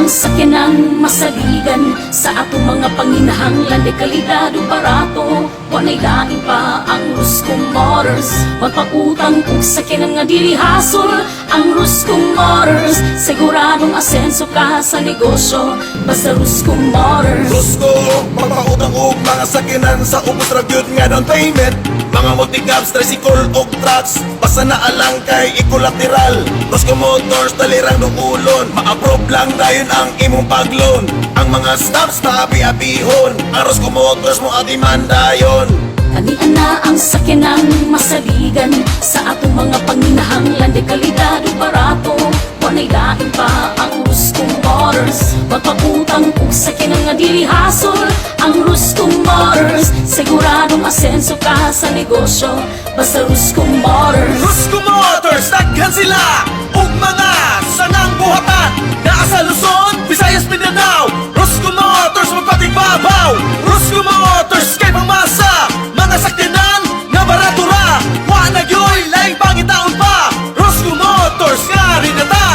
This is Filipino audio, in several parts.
ang sakyanang masaligan sa atong mga panginahanglan de kalidad o barato. Wanay lain pa ang Rusco Motors, magpakutang kung sakyanan nga dili hasol. Ang Rusco Motors, siguradong asenso ka sa negosyo, basta Rusco Motors. Rusco, magpautang og mga sakyanan sa ubos ra gyud nga down payment. Mga multi-cabs, tricycle og trucks, basta naalang kay equilateral. Rusco Motors, talirang nuulon, ma-approve lang dayon ang imong pag-loan. Ang mga stops maabi-abihon, ang Rusco Motors mo atimandayon. Kanian na ang sakyanang masaligan sa atong mga panginahanglan de kalidad o barato. Wanay lain pa ang Rusco Motors, magpakutang kung sakyanan nga dili hasol. Ang Rusco Motors, siguradong asenso ka sa negosyo, basta Rusco Motors. Rusco Motors, daghan sila ug mga sanang buhatan. Naa sa Luzon, Visayas, Mindanao, Rusco Motors magpatigbabaw. Rusco Motors kay pangmasa, mga sakyanan nga barato ra. Wa na gyoy laing pangitaon pa, Rusco Motors nga rin na ta.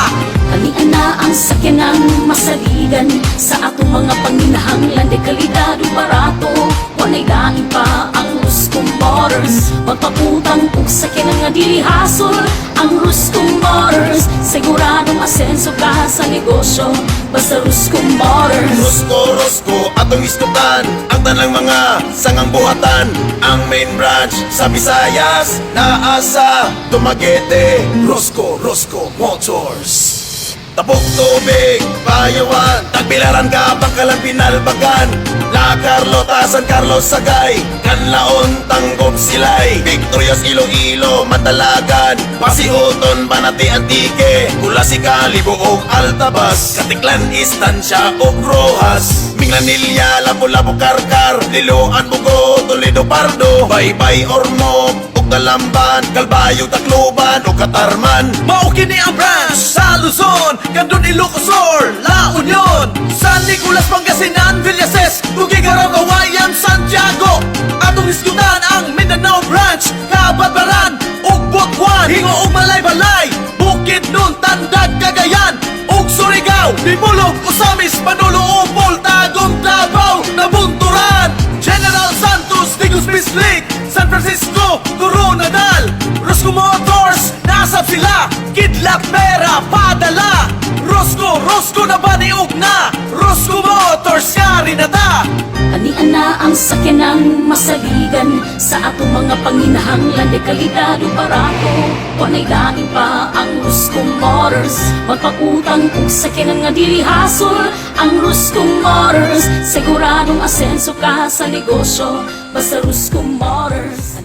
Kanian na ang sakyanang masaligan sa atong mga panginahanglan de kalidad o barato. Wanay lain pa ang Rusco Motors, magpakutang kung sakyanan nga dili hasol. Ang Rusco Motors, siguradong asenso ka sa negosyo, basta Rusco Motors. Rusco, atong iskutan ang tanang mga sangang buhatan. Ang main branch sa Visayas, naa sa Dumaguete. Rusco Motors. Tapok tubig, Payawan, Tagbilaran ka, Bangkalan, Pinalbagan, La Carlota, San Carlos, Sagay, Canlaon, Tanggob, Silay, Victorias, Iloilo, Matalagan, Pasiuton, Banati, Antique, Kulasika, Libo og Altabas, Katiklan, Istansya og Rojas, Minglanilla, Lapu-Lapu, Karkar, Liloan, Bugo, Toledo, Pardo, Baybay, Ormoc, Talamban, Calbayog, Tacloban o Katarman. Mao kini ang branch sa Luzon, Candon, Ilocosur, La Union, San Nicolas, Pangasinan, Villases, Tugigaraw, Kawayan, Santiago. Atong iskutan ang Mindanao branch, Kabadbaran ug Butuan, Hingo ug Malay-Balay, Bukidnon, Tandag, Cagayan ug Surigao, Dimulog, Usamis, Manolo, Upol, Tagum, Davao, Nabunturan, General Santos, Digos, Bislig, San Francisco, Coronadal. Rusco Motors, nasab sila, kidlat pera, padala. Rusco na baniog na, Rusco Motors nga rin na ta. Kanian na ang sakyanang masaligan sa atong mga panginahanglan de kalidad o barato. Wanay lain pa ang Rusco Motors, magpakutang kung sakyanan nga dili hasol. Ang Rusco Motors, siguradong asenso ka sa negosyo, basta Rusco Motors.